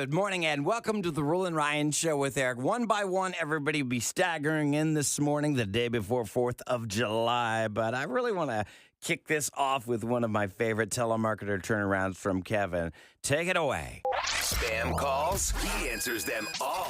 Good morning and welcome to the Rule and Ryan Show with Eric. One by one, everybody will be staggering in this morning, the day before 4th of July. But I really want to kick this off with one of my favorite telemarketer turnarounds from Kevin. Take it away. Spam calls? He answers them all.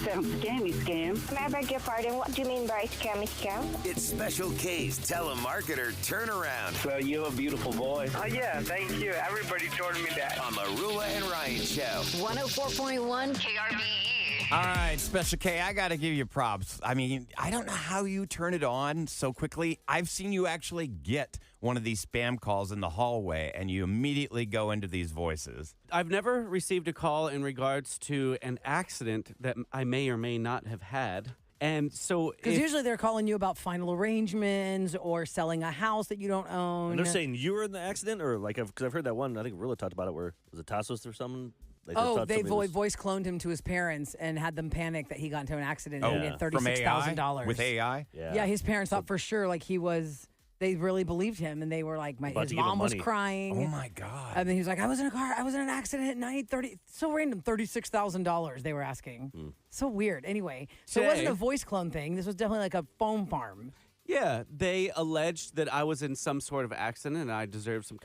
Sounds scam. May I beg your pardon? What do you mean by scam? It's Special K's telemarketer turnaround Well, you have a beautiful voice. Oh, yeah, thank you. Everybody told me that. on the Rula and Ryan Show. 104.1 KRBE. All right, Special K, I got to give you props. I mean, I don't know how you turn it on so quickly. I've seen you actually get one of these spam calls in the hallway, and you immediately go into these voices. I've never received a call in regards to an accident that I may or may not have had. And so Because usually they're calling you about final arrangements or selling a house that you don't own. And they're saying you were in the accident, or like, because I've heard that one. I think Rilla talked about it. Where was it Tassos or someone? They thought somebody was- voice cloned him to his parents and had them panic that he got into an accident Oh, and he had from $36,000. AI? With AI? Yeah, his parents thought for sure like he was. They really believed him, and they were like, About his to give him mom was money. crying. Oh, my God. And then he was like, I was in a car. I was in an accident at night. So random. $36,000 they were asking. So weird. Anyway, so it wasn't Today- a voice clone thing. This was definitely like a phone farm. yeah, they alleged that I was in some sort of accident and I deserved some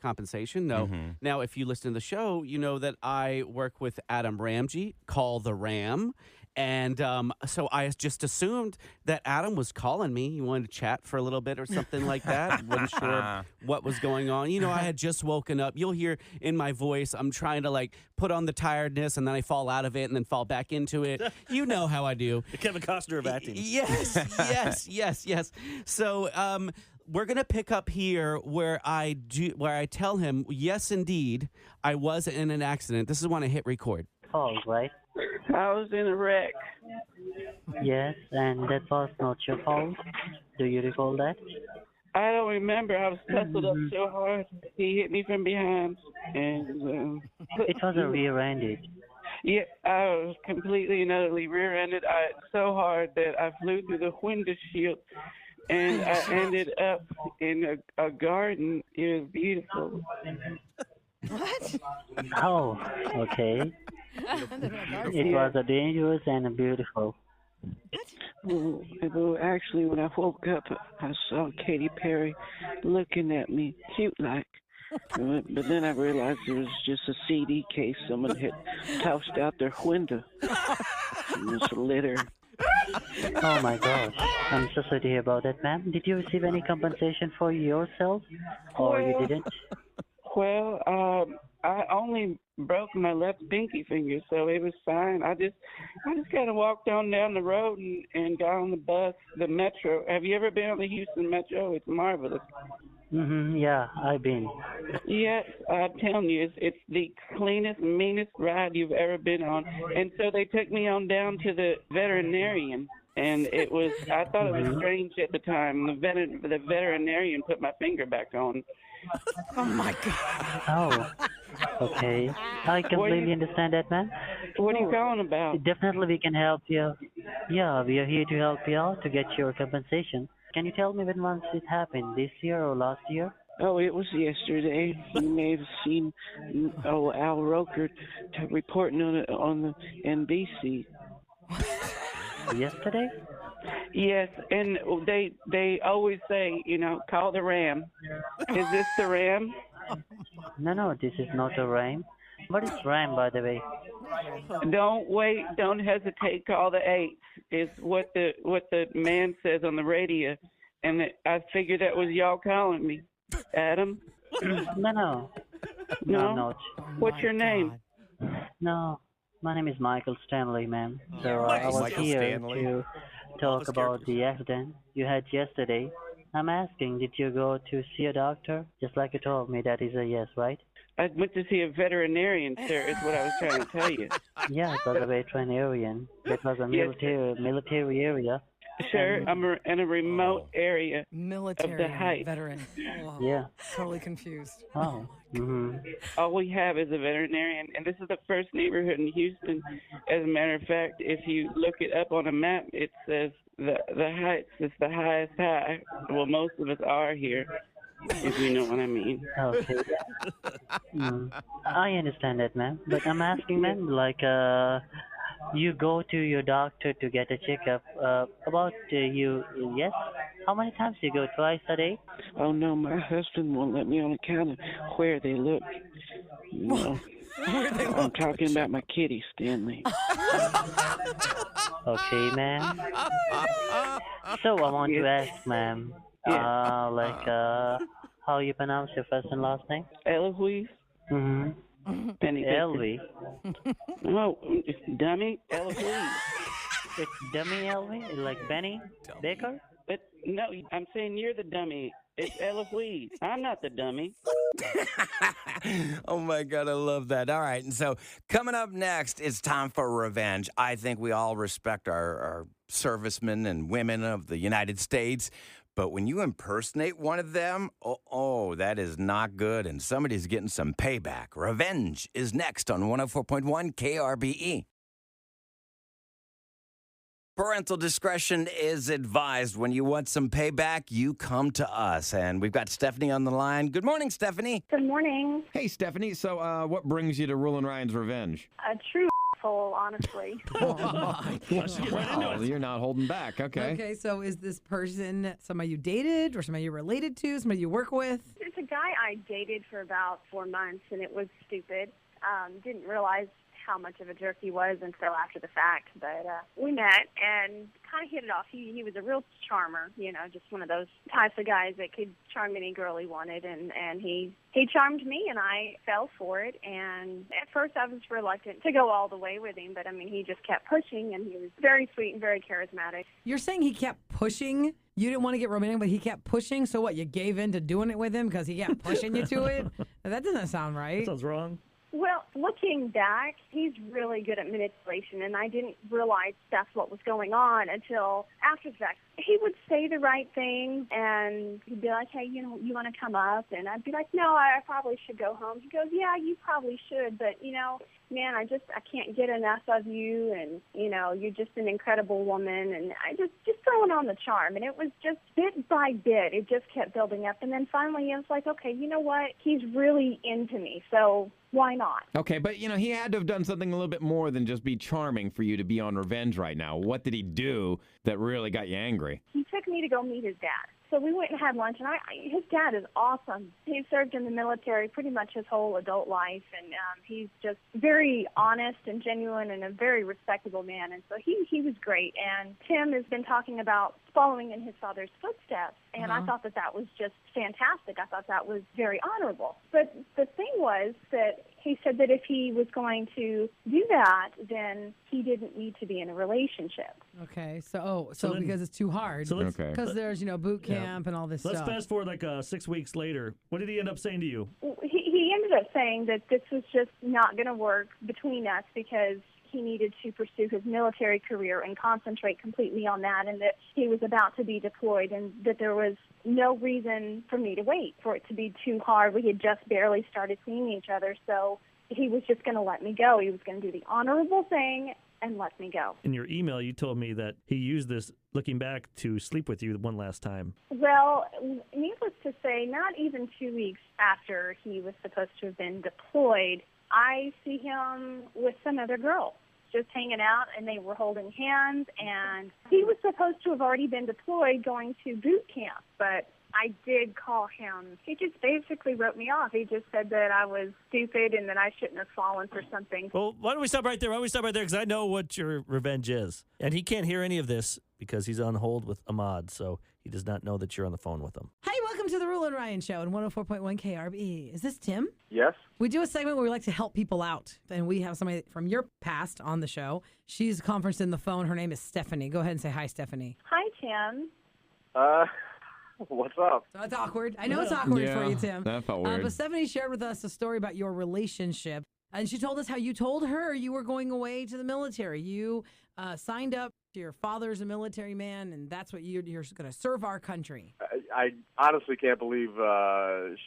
compensation. No. Now, if you listen to the show, you know that I work with Adam Ramsey, Call the Ram. And so I just assumed that Adam was calling me. He wanted to chat for a little bit or something like that. Wasn't sure what was going on. You know, I had just woken up. You'll hear in my voice, I'm trying to like put on the tiredness and then I fall out of it and then fall back into it. You know how I do. The Kevin Costner of acting. Yes. So we're gonna pick up here where I tell him, yes, indeed, I was in an accident. This is when I hit record. Fault, right? I was in a wreck. Yes, and that was not your fault. Do you recall that? I don't remember. I was tussled up so hard. He hit me from behind. And It was a rear-ended. yeah, I was completely and utterly rear-ended. So hard that I flew through the window shield. And I ended up in a garden. It was beautiful. Oh, okay. It was a dangerous and a beautiful. Well, actually, when I woke up, I saw Katy Perry looking at me, cute like. But then I realized it was just a CD case someone had tossed out their window. It was litter. Oh my gosh. I'm so sorry to hear about that, ma'am. Did you receive any compensation for yourself? Or you didn't? Well, I only broke my left pinky finger, so it was fine. I just kind of walked on down the road and got on the bus, the Metro. Have you ever been on the Houston Metro? It's marvelous. Yeah, I've been. Yes, I'm telling you, it's the cleanest, meanest ride you've ever been on. And so they took me on down to the veterinarian. And I thought it was strange at the time. The veterinarian put my finger back on. Oh, my God. Oh, okay. I completely understand that, ma'am. What are you calling about? Definitely we can help you. Yeah, we are here to help you out to get your compensation. Can you tell me when once it happened, this year or last year? Oh, it was yesterday. You may have seen Al Roker reporting on it on the NBC. Yesterday? Yes, and they always say, call the Ram. Is this the Ram? No, this is not a rhyme. What is rhyme, by the way? Don't wait, don't hesitate, call the 8. Is what the man says on the radio, and I figured that was y'all calling me. Adam? No. No? I'm not. What's your name? No, my name is Michael Stanley, ma'am. So I was Michael here Stanley. to talk about the accident you had yesterday. I'm asking, did you go to see a doctor? Just like you told me, that is a yes, right? I went to see a veterinarian, sir, is what I was trying to tell you. Yeah, it was a veterinarian. That was a Yes. military area. Sir, I'm in a remote area. Military height. veteran. Whoa. Yeah. Totally confused. Oh. Mm-hmm. All we have is a veterinarian, and this is the first neighborhood in Houston. As a matter of fact, if you look it up on a map, it says the Heights is the highest high. Well, most of us are here. if you know what I mean. Okay. I understand that, ma'am. But I'm asking, ma'am, like, you go to your doctor to get a checkup. Yes? How many times you go? Twice a day? Oh no, my husband won't let me on account of where they look. No. I'm talking about my kitty, Stanley. Okay, ma'am. So I want to ask, ma'am, how you pronounce your first and last name? Eloise? Mm-hmm. Penny Elvie. No, dummy. Eloise. It's dummy Elvie? Like Benny Baker? But no, I'm saying you're the dummy. It's Eloise. I'm not the dummy. Oh my God, I love that. All right, and so coming up next, it's time for revenge. I think we all respect our servicemen and women of the United States, but when you impersonate one of them, that is not good, and somebody's getting some payback. Revenge is next on 104.1 KRBE. Parental discretion is advised. When you want some payback, you come to us. And we've got Stephanie on the line. Good morning, Stephanie. Good morning. Hey, Stephanie. So what brings you to Rulin' Ryan's Revenge? A true asshole, honestly. Wow, you're not holding back. Okay. Okay, so is this person somebody you dated or somebody you're related to, somebody you work with? It's a guy I dated for about 4 months, and it was stupid. Didn't realize how much of a jerk he was until after the fact. But we met and kind of hit it off. He was a real charmer, just one of those types of guys that could charm any girl he wanted. And he charmed me, and I fell for it. And at first I was reluctant to go all the way with him, but, he just kept pushing, and he was very sweet and very charismatic. You're saying he kept pushing? You didn't want to get romantic, but he kept pushing? So what, you gave in to doing it with him because he kept pushing you to it? That doesn't sound right. That sounds wrong. Well, looking back, he's really good at manipulation, and I didn't realize that's what was going on until after the fact. He would say the right thing, and he'd be like, hey, you want to come up? And I'd be like, no, I probably should go home. He goes, yeah, you probably should, but, man, I can't get enough of you, and, you're just an incredible woman, and I just throwing on the charm. And it was just bit by bit, it just kept building up. And then finally I was like, okay, you know what? He's really into me, so why not? Okay, but, he had to have done something a little bit more than just be charming for you to be on revenge right now. What did he do that really got you angry? He took me to go meet his dad. So we went and had lunch, and his dad is awesome. He served in the military pretty much his whole adult life, and he's just very honest and genuine and a very respectable man. And so he was great. And Tim has been talking about following in his father's footsteps, and I thought that was just fantastic. I thought that was very honorable. But the thing was that he said that if he was going to do that, then he didn't need to be in a relationship. Okay, so then, because it's too hard. So because there's, boot camp and all this Let's stuff. fast forward 6 weeks later. What did he end up saying to you? He ended up saying that this was just not going to work between us because he needed to pursue his military career and concentrate completely on that, and that he was about to be deployed, and that there was no reason for me to wait for it to be too hard. We had just barely started seeing each other, so he was just going to let me go. He was going to do the honorable thing and let me go. In your email, you told me that he used this, looking back, to sleep with you one last time. Well, needless to say, not even 2 weeks after he was supposed to have been deployed, I see him with some other girl, just hanging out, and they were holding hands, and he was supposed to have already been deployed going to boot camp, but I did call him. He just basically wrote me off. He just said that I was stupid and that I shouldn't have fallen for something. Well, why don't we stop right there? Because I know what your revenge is. And he can't hear any of this because he's on hold with Ahmad, so he does not know that you're on the phone with him. Hey, welcome to the Rulin' Ryan Show on 104.1 KRBE. Is this Tim? Yes. We do a segment where we like to help people out, and we have somebody from your past on the show. She's conferenced in the phone. Her name is Stephanie. Go ahead and say hi, Stephanie. Hi, Tim. What's up? So it's awkward. I know it's awkward for you, Tim. That felt weird. But Stephanie shared with us a story about your relationship, and she told us how you told her you were going away to the military. You signed up. Your father's a military man, and that's what you're going to serve our country. I honestly can't believe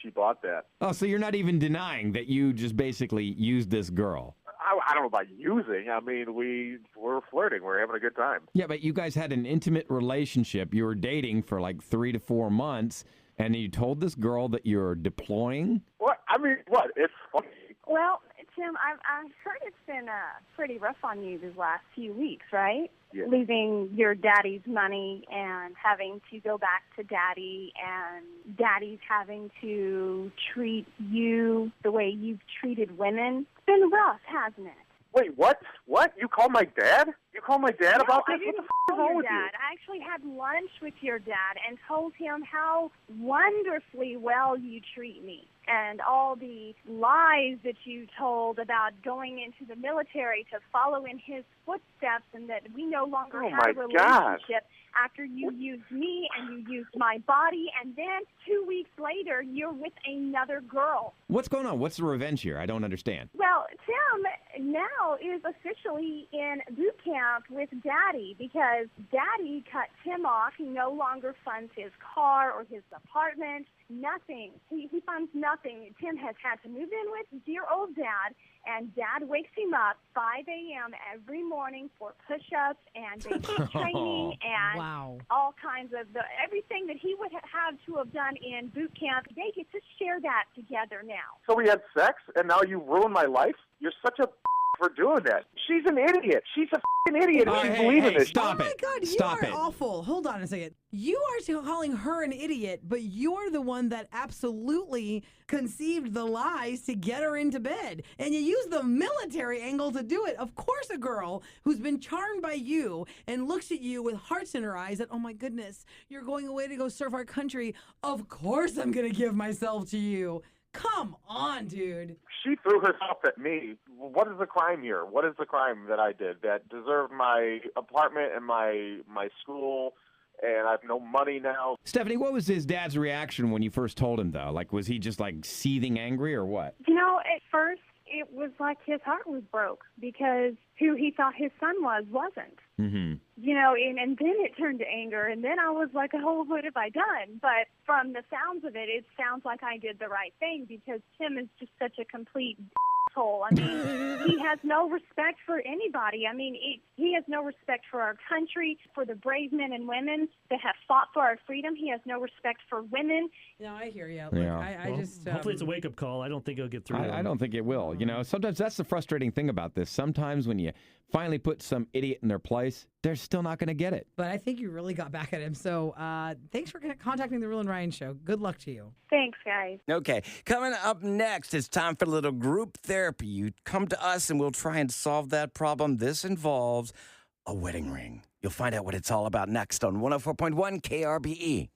she bought that. Oh, so you're not even denying that you just basically used this girl? I don't know about using. I mean, we're flirting. We're having a good time. Yeah, but you guys had an intimate relationship. You were dating for 3 to 4 months. And you told this girl that you're deploying? What? I mean, what? It's funny. Well, Tim, I've heard it's been pretty rough on you these last few weeks, right? Yeah. Losing your daddy's money and having to go back to daddy, and daddy's having to treat you the way you've treated women. It's been rough, hasn't it? Wait, what? What? You called my dad? You called my dad about No, this? I didn't What the f*** call is wrong your with dad. I actually had lunch with your dad and told him how wonderfully well you treat me and all the lies that you told about going into the military to follow in his footsteps, and that we no longer Oh, have my a God. relationship after you used me and you used my body, and then 2 weeks later you're with another girl. What's going on? What's the revenge here? I don't understand. Well, Tim now is officially in boot camp with Daddy because Daddy cut Tim off. He no longer funds his car or his apartment. Nothing. He funds nothing. Tim has had to move in with dear old Dad, and Dad wakes him up 5 a.m. every morning for push-ups and basic training and all kinds of everything that he would have to have done in boot camp. They get to share that together now. So we had sex, and now you ruined my life? You're such a for doing that. She's an idiot. She's a f***ing idiot, and she's believing this. Stop Oh my it. God, you Stop are it. awful. Hold on a second. You are calling her an idiot, but you're the one that absolutely conceived the lies to get her into bed. And you use the military angle to do it. Of course, a girl who's been charmed by you and looks at you with hearts in her eyes that, oh my goodness, you're going away to go serve our country. Of course I'm going to give myself to you. Come on, dude. She threw herself at me. What is the crime here? What is the crime that I did that deserved my apartment and my school, and I have no money now? Stephanie, what was his dad's reaction when you first told him, though? Like, was he just, like, seething angry or what? You know, at first it was like his heart was broke because who he thought his son wasn't. Mm-hmm. You know, and then it turned to anger, and then I was like, oh, what have I done? But from the sounds of it, it sounds like I did the right thing because Tim is just such a complete asshole. I mean, he has no respect for anybody. I mean, he has no respect for our country, for the brave men and women that have fought for our freedom. He has no respect for women. No, I hear you. Yeah. I Well, just hopefully it's a wake-up call. I don't think it'll get through. I don't think it will. You know, sometimes that's the frustrating thing about this. Sometimes when you finally put some idiot in their place, they're still not going to get it. But I think you really got back at him. So thanks for contacting the Real and Ryan Show. Good luck to you. Thanks, guys. Okay, coming up next, it's time for a little group therapy. You come to us and we'll try and solve that problem. This involves a wedding ring. You'll find out what it's all about next on 104.1 KRBE.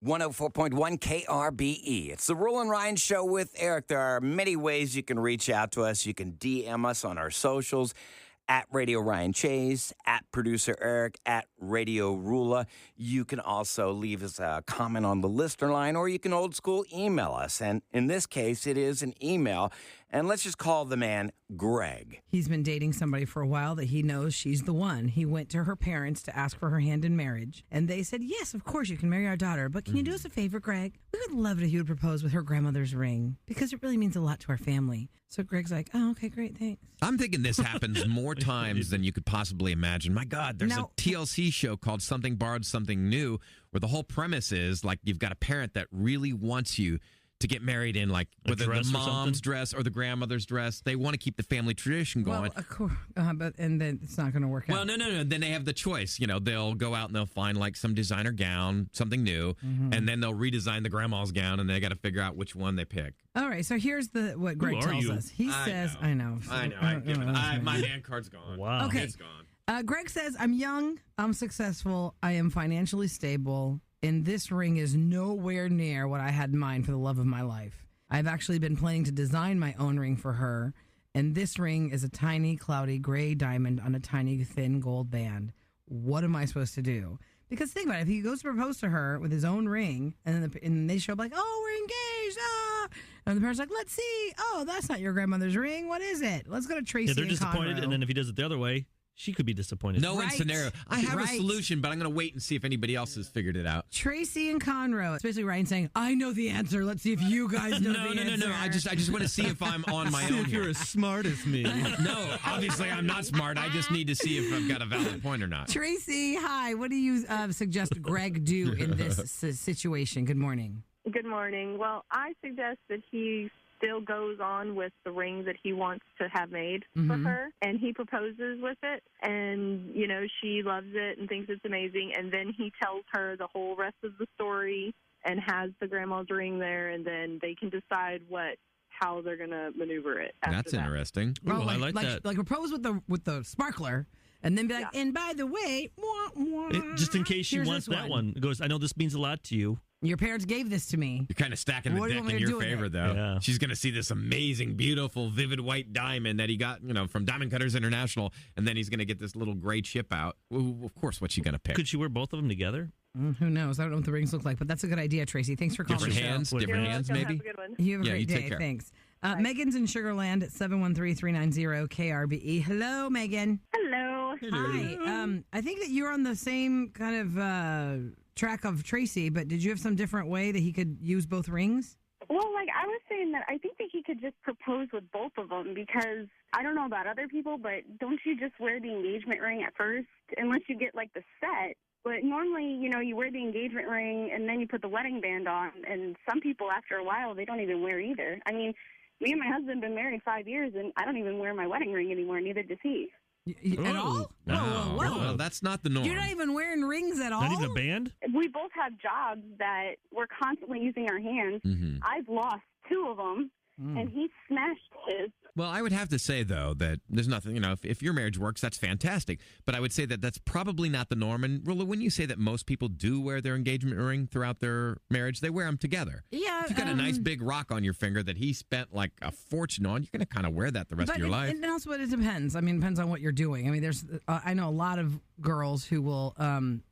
104.1 KRBE. It's the Roland Ryan Show with Eric. There are many ways you can reach out to us. You can DM us on our socials, at Radio Ryan Chase, at Producer Eric, at Radio Rula. You can also leave us a comment on the listener line, or you can old school email us. And in this case, it is an email. And let's just call the man Greg. He's been dating somebody for a while that he knows she's the one. He went to her parents to ask for her hand in marriage. And they said, yes, of course, you can marry our daughter. But can you do us a favor, Greg? We would love it if you would propose with her grandmother's ring because it really means a lot to our family. So Greg's like, oh, okay, great, thanks. I'm thinking this happens more times than you could possibly imagine. My God, there's a TLC show called Something Borrowed, Something New, where the whole premise is like you've got a parent that really wants you to get married in, like whether the mom's dress or the grandmother's dress. They want to keep the family tradition going. Well, of course, but and then it's not going to work out. Well, no. Then they have the choice. You know, they'll go out and they'll find like some designer gown, something new, and then they'll redesign the grandma's gown, and they got to figure out which one they pick. All right, so here's what Greg tells us. He says, I know. My hand card's gone. Wow. Okay. It's gone. Greg says, I'm young, I'm successful, I am financially stable, and this ring is nowhere near what I had in mind for the love of my life. I've actually been planning to design my own ring for her, and this ring is a tiny, cloudy gray diamond on a tiny, thin gold band. What am I supposed to do? Because think about it, if he goes to propose to her with his own ring, and then they show up like, oh, we're engaged, and the parents are like, let's see, oh, that's not your grandmother's ring, what is it? Let's go to Tracy Yeah, they're and disappointed, Conroe. and then if he does it the other way, she could be disappointed. No Right. scenario. I have Right. a solution, but I'm going to wait and see if anybody else has figured it out. Tracy and Conroe, especially Ryan saying, I know the answer. Let's see if you guys know the answer. No. I just want to see if I'm on my own. You're as smart as me. No, obviously I'm not smart. I just need to see if I've got a valid point or not. Tracy, hi. What do you suggest Greg do in this situation? Good morning. Good morning. Well, I suggest that he still goes on with the ring that he wants to have made for her, and he proposes with it, and, you know, she loves it and thinks it's amazing, and then he tells her the whole rest of the story and has the grandma's ring there, and then they can decide how they're going to maneuver it after That's that. interesting. Well, I like that. Like propose with the sparkler, and then be like, and by the way, wah, wah, Just in case she here's wants this that one. It goes, I know this means a lot to you. Your parents gave this to me. You're kind of stacking the What do you deck want me in to your do with favor, it? though. Yeah. She's going to see this amazing, beautiful, vivid white diamond that he got, from Diamond Cutters International, and then he's going to get this little gray chip out. Well, of course, what's she going to pick? Could she wear both of them together? Who knows? I don't know what the rings look like, but that's a good idea, Tracy. Thanks for calling Different the show. hands, You're different hands, welcome. maybe. Have a good one. You have a Yeah, great you day. take care. Thanks. Megan's in Sugar Land at 713-390-KRBE. Hello, Megan. Hello. Hi. I think that you're on the same kind of track of Tracy, but did you have some different way that he could use both rings? Well, like I was saying that I think that he could just propose with both of them because I don't know about other people, but don't you just wear the engagement ring at first unless you get like the set? But normally, you know, you wear the engagement ring and then you put the wedding band on, and some people after a while they don't even wear either. I mean, me and my husband have been married 5 years and I don't even wear my wedding ring anymore, neither does he. At all? No. Whoa. Well, that's not the norm. You're not even wearing rings at all? Not even a band? We both have jobs that we're constantly using our hands. Mhm. I've lost 2 of them, and he smashed his. Well, I would have to say, though, that there's nothing, if your marriage works, that's fantastic. But I would say that that's probably not the norm. And really, when you say that most people do wear their engagement ring throughout their marriage, they wear them together. Yeah. If you got a nice big rock on your finger that he spent like a fortune on, you're going to kind of wear that the rest of your life. And also, it depends. I mean, it depends on what you're doing. I mean, there's, I know a lot of girls who will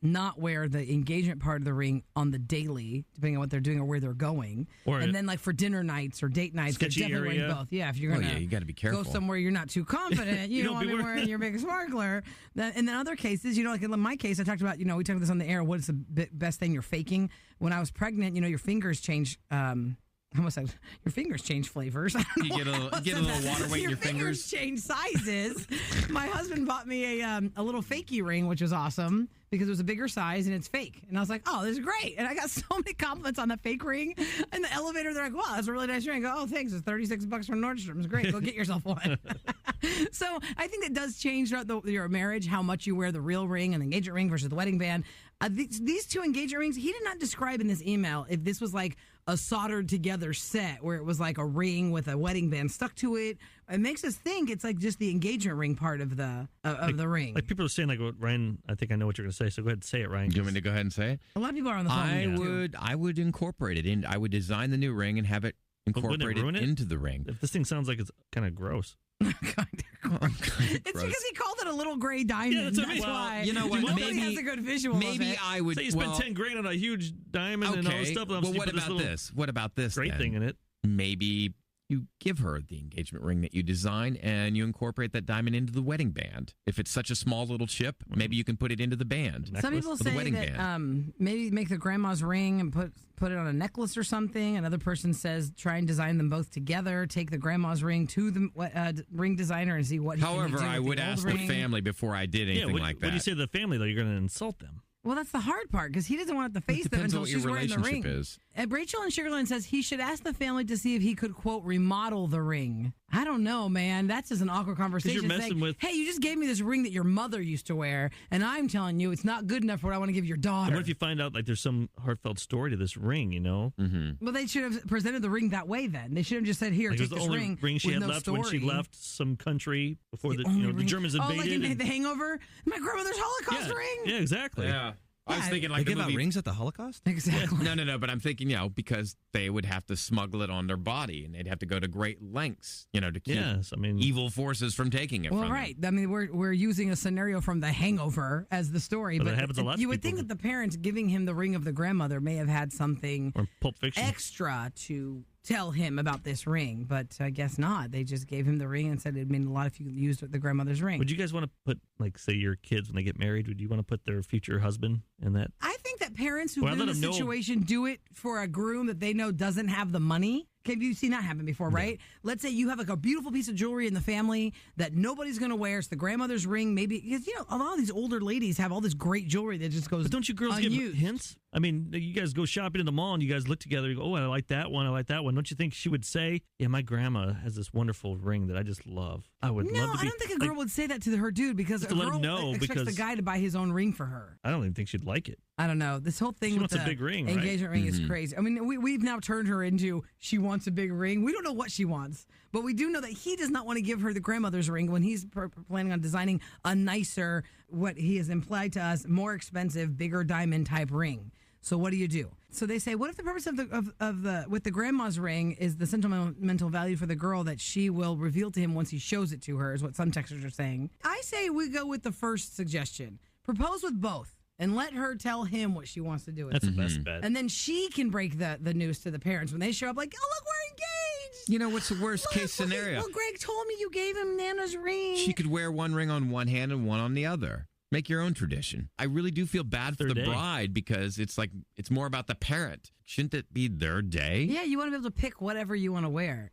not wear the engagement part of the ring on the daily, depending on what they're doing or where they're going. And then, like, for dinner nights or date nights, they're sketchy definitely area. wearing both. Yeah, if you're going you got to be careful. go somewhere you're not too confident, you don't want to be wearing your big sparkler. And then other cases, like in my case, I talked about, we talked about this on the air. What is the best thing you're faking? When I was pregnant, your fingers change. I almost said your fingers change flavors. You get a little water weight in your fingers. Change sizes. My husband bought me a little fakey ring, which was awesome because it was a bigger size and it's fake. And I was like, oh, this is great. And I got so many compliments on the fake ring. In the elevator, they're like, wow, that's a really nice ring. I go, oh, thanks. It's $36 from Nordstrom. It's great. Go get yourself one. So I think it does change throughout your marriage how much you wear the real ring and the engagement ring versus the wedding band. These 2 engagement rings, he did not describe in this email if this was like a soldered together set where it was like a ring with a wedding band stuck to it. It makes us think it's like just the engagement ring part of the ring. Like people are saying, like, Ryan, I think I know what you're going to say, so go ahead and say it, Ryan. Do you want me to go ahead and say it? A lot of people are on the phone. I would incorporate it in. I would design the new ring and have it incorporated into the ring. If this thing sounds like it's kind of gross. It's because he called it a little gray diamond. Yeah, that's why. You know what? Nobody has a good visual. Maybe of it. I would. Say you spent $10,000 on a huge diamond and all this stuff. Well, what about this? What about this? Great thing in it. Maybe you give her the engagement ring that you design and you incorporate that diamond into the wedding band. If it's such a small little chip, maybe you can put it into the band. Some people say that maybe make the grandma's ring and put it on a necklace or something. Another person says try and design them both together. Take the grandma's ring to the ring designer and see what he can do. However, I would ask the family before I did anything like that. When you say the family, though, you're going to insult them. Well, that's the hard part because he doesn't want to face them until she's wearing the ring. Rachel in Sugarland says he should ask the family to see if he could, quote, remodel the ring. I don't know, man. That's just an awkward conversation. You're messing with... Hey, you just gave me this ring that your mother used to wear, and I'm telling you it's not good enough for what I want to give your daughter. And what if you find out like there's some heartfelt story to this ring, Mm-hmm. Well, they should have presented the ring that way then. They should have just said, here, take the this only ring she with had no left story. when she left some country before the Germans invaded. Oh, like in The Hangover? My grandmother's Holocaust ring? Yeah, exactly. Yeah. I was thinking like they the give movie. out rings at the Holocaust? Exactly. No, but I'm thinking, because they would have to smuggle it on their body and they'd have to go to great lengths, to keep evil forces from taking it well, from right. them. I mean, we're using a scenario from The Hangover as the story, But but that happens a lot to you would people. think that the parents giving him the ring of the grandmother may have had something Or Pulp Fiction. extra to tell him about this ring, but I guess not. They just gave him the ring and said it meant a lot if you used the grandmother's ring. Would you guys want to put, like, say your kids, when they get married, would you want to put their future husband in that? I think that parents who Well, live in let the 'em know. situation do it for a groom that they know doesn't have the money. Have you seen that happen before, right? Let's say you have like a beautiful piece of jewelry in the family that nobody's going to wear. It's the grandmother's ring, maybe. Because, a lot of these older ladies have all this great jewelry that just goes But don't you girls unused. give hints? I mean, you guys go shopping in the mall and you guys look together. You go, oh, I like that one. I like that one. Don't you think she would say, yeah, my grandma has this wonderful ring that I just love. I would No, love to be. I don't think a girl would say that to her dude because Just a to let girl him know, expects the because- guy to buy his own ring for her. I don't even think she'd like it. I don't know. This whole thing She with wants a the big ring, right? engagement ring is crazy. I mean, we've now turned her into she wants a big ring. We don't know what she wants, but we do know that he does not want to give her the grandmother's ring when he's planning on designing a nicer, what he has implied to us, more expensive, bigger diamond type ring. So what do you do? So they say, what if the purpose of the grandma's ring is the sentimental value for the girl that she will reveal to him once he shows it to her, is what some texters are saying. I say we go with the first suggestion. Propose with both. And let her tell him what she wants to do with That's it. the best bet. And then she can break the news to the parents when they show up like, oh, look, we're engaged. You know, what's the worst case scenario? Well, Greg told me you gave him Nana's ring. She could wear one ring on one hand and one on the other. Make your own tradition. I really do feel bad for the Their day. bride because it's like it's more about the parent. Shouldn't it be their day? Yeah, you want to be able to pick whatever you want to wear.